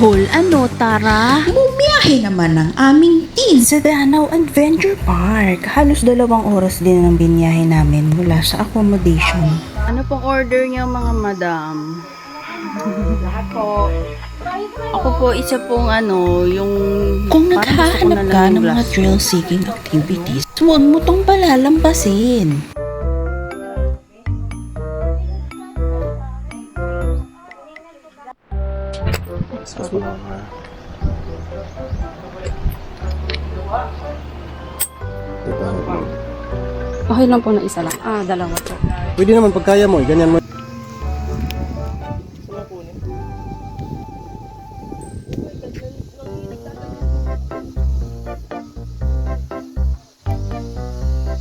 Bohol. Ano, Tara? Bumiyahe naman ang aming team Sa Danau Adventure Park. Halos 2 oras din ang biniyahe namin mula sa accommodation. Ano pong order niyo mga madam? Lahat po. Ako po, isa pong yung... Kung parang gusto ko na naghahanap lang ka yung ng mga glass. thrill-seeking activities, huwag mo tong palalampasin. Okay lang po na isa lang. Dalawa po. Pwede naman pag kaya mo, ganyan mo.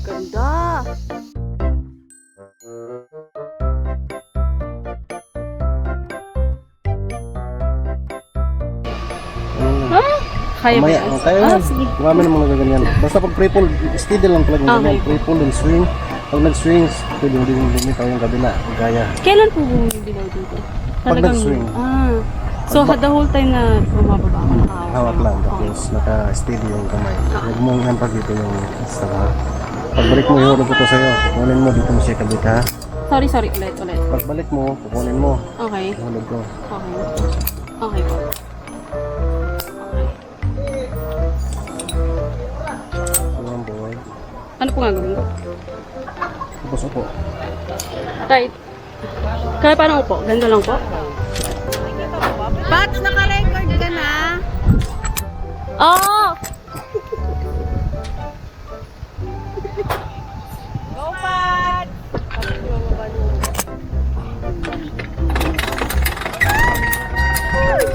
Ganda! Kaya ba Mamaya, yan? kaya yan. Sige. Marami namang nagaganyan. Basta pag pre-pull, steady lang talaga Okay. ganyan. Pre-pull and swing. Pag nag-swing, pwede mo din lumitaw yung kabila. Gaya. Kailan po bumibilaw dito? Pag nag-swing. So, the whole time na bumababa ako Hawak lang. Tapos naka-steady yung kamay. Huwag mong hampak dito yung isa. Pagbalik mo, ihulog ko to sa'yo. Kukunin mo, dito mo siya kabit ha. Sorry. Ulit. Pagbalik mo, kukunin mo. Okay. Ihulog ko. Okay. Okay po. Ayan, boy. Ano po nga gawin ko? Tapos upo. Right. Kaya paano upo? Ganda lang po? Pat, naka-record ka na? Oo!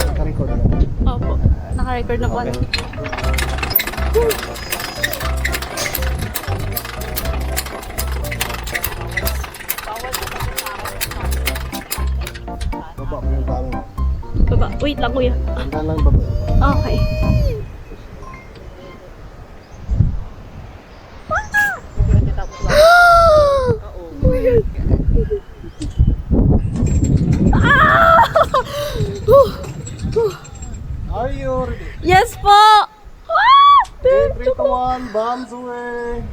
Naka-record yan. Opo. Naka-record na po. Okay. Baba mo yung palo. Baba. Wait lang, kuya. Hanggang lang baba. Okay. Are you ready? Yes po! 3, 2, 1, bombs away!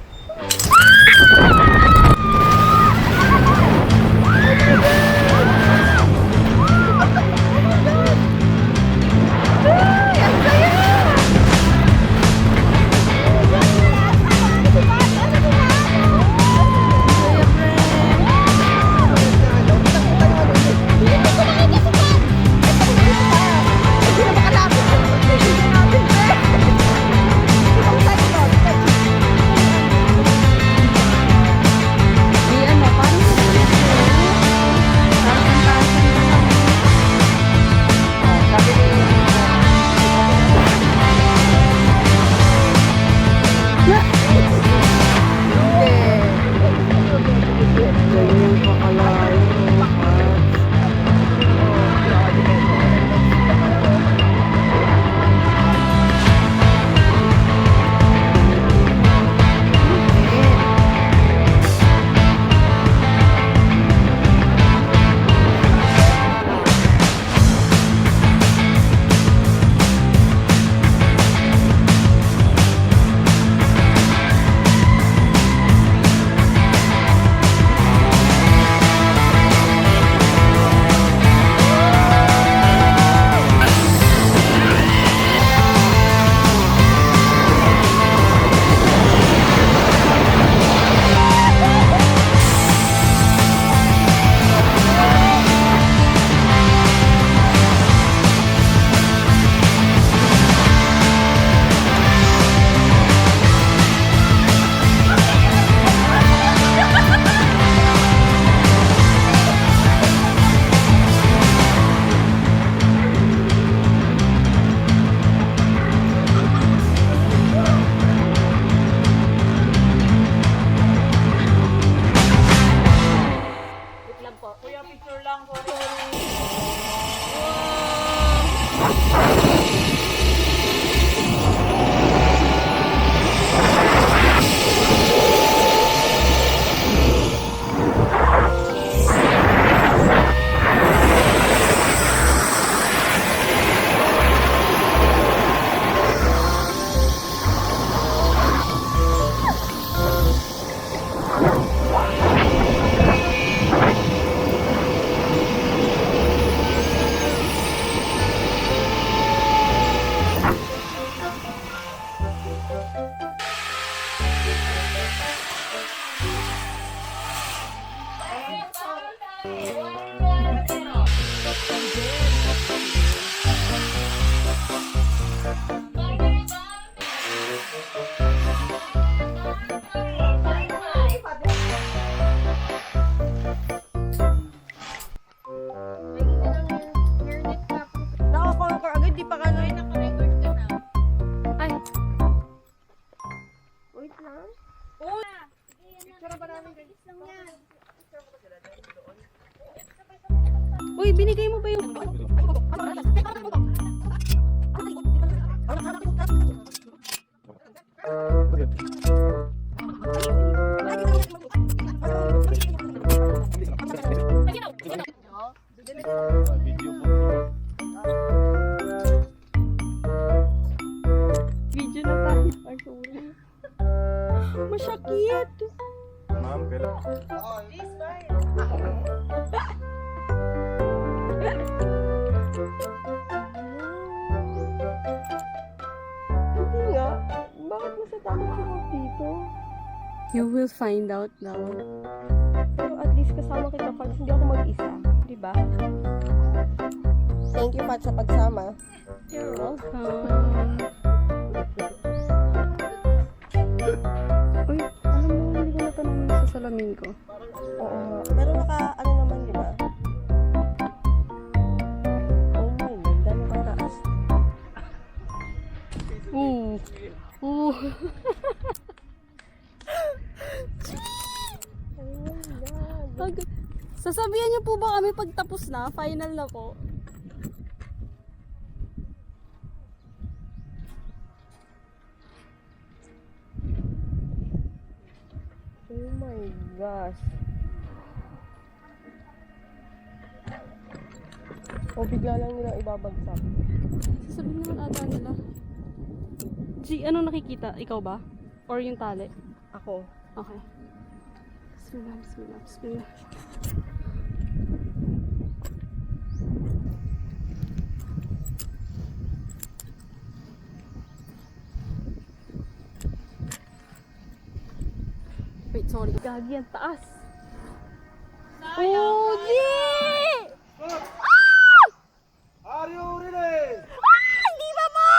Uy, binigay mo ba yung... Video na tayo. Ay, sorry. Masyakit. Ma'am, kailan? Hindi nga. Bakit masatakot ako dito? You will find out now. Pero at least kasama kita pag hindi ako mag-isa. Diba? Thank you, Pat, sa pagsama. You're welcome. Uy, alam mo, hindi ko natanong sa salamin ko. Oo nga. Pero ano naman, di ba? Oh my God, gano'n kataas. Ooh. Ooh. Sasabihan niyo po ba kami pagtapos na? Final na po. Oh my gosh. O bigla lang nila ibabagsak. Sasabihin naman ata nila. Ano nakikita? Ikaw ba? Or yung tali? Ako. Okay. Bismillah, bismillah, bismillah. Wait, sorry. Gagi, ang taas. Oh, di! Are you ready? Hindi ba mo?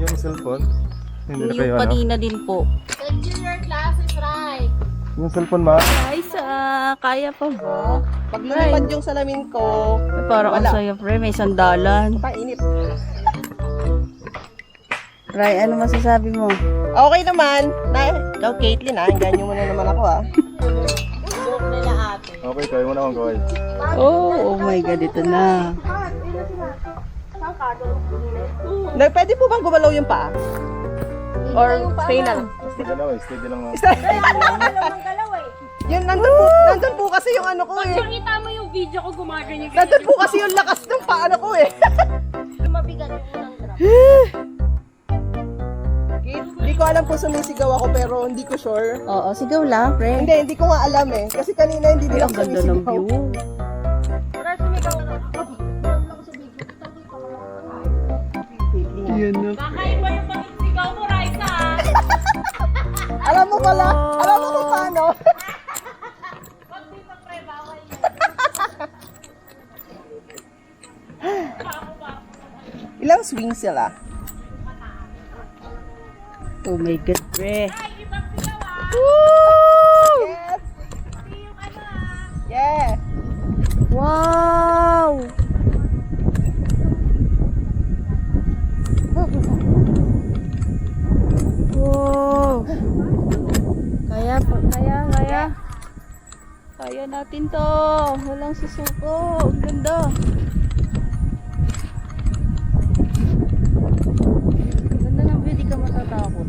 Yung cellphone? Hindi na kayo, Yung ano? kanina din po. Yung cellphone, ma? Guys, kaya pa ba? Pag lumipad yung salamin ko, Parang ang saya, pre. May sandalan. painit. Ray, ano masasabi mo? Okay naman. Ikaw, Caitlyn, ganyan mo na naman ako, Okay, kaya mo naman gawin. Oh my God, ito na. Pwede po bang gumalaw yung paa? Or stay na lang? Steady lang. Yun, nandun po kasi yung ano ko eh. Nakita mo yung video ko gumaganyan. Nandun po kasi yung lakas ng paano ko eh. Hindi ko alam kung sumisigaw ako pero hindi ko sure. Oo, sigaw lang, pre. Hindi ko nga alam eh. Kasi kanina hindi din Ang ako ganda ng sumisigaw. view. Yan na. Kakaiba yung pag-sigaw mo, Raisa. Alam mo pala? Alam mo kung paano? Ilang swing sila? Oh my God, pre. Yes! Yeah! Wow! Wow! Kaya. Kaya natin to. Walang susuko. Ang ganda. Ganda ng view, di ka matatakot.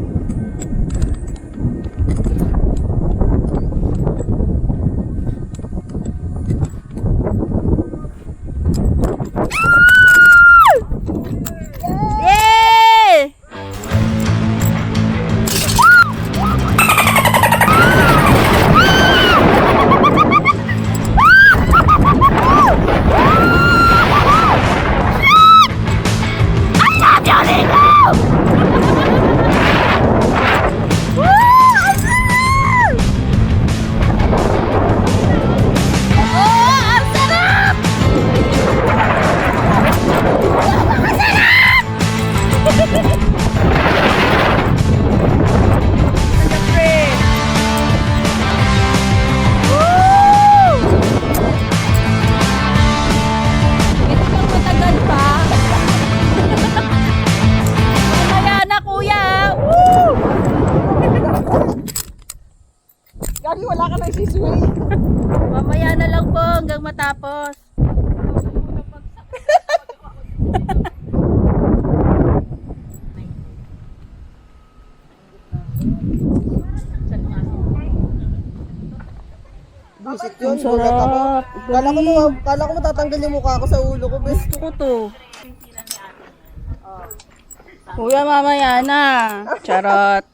matapos. Visit yun, Ang gulat ako. sarap. Kala ko matatanggal yung mukha ko sa ulo ko, bes. Gusto ko to. Kuya, mamaya na. Charot.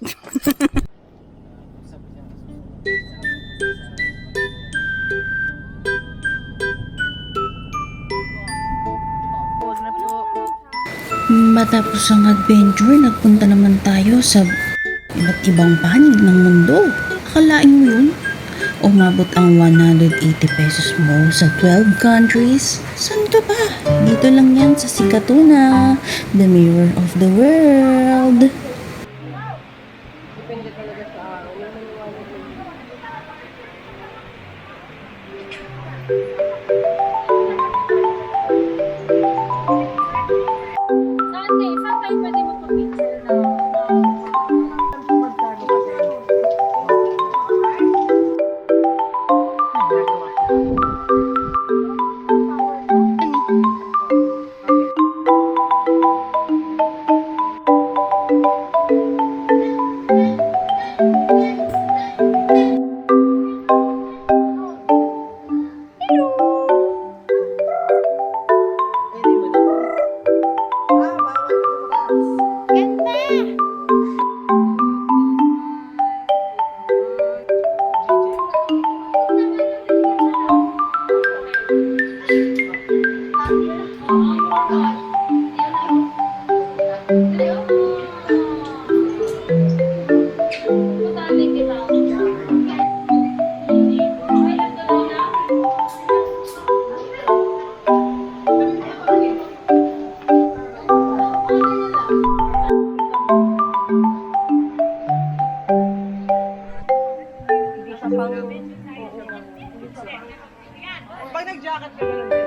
Huwag na po. Matapos ang adventure, nagpunta naman tayo sa iba't ibang panig ng mundo. Akalain mo yun? Umabot ang 180 pesos mo sa 12 countries. Saan ka ba? Dito lang yan sa Sikatuna, the mirror of the world. Pag nag-jacket ka na lang,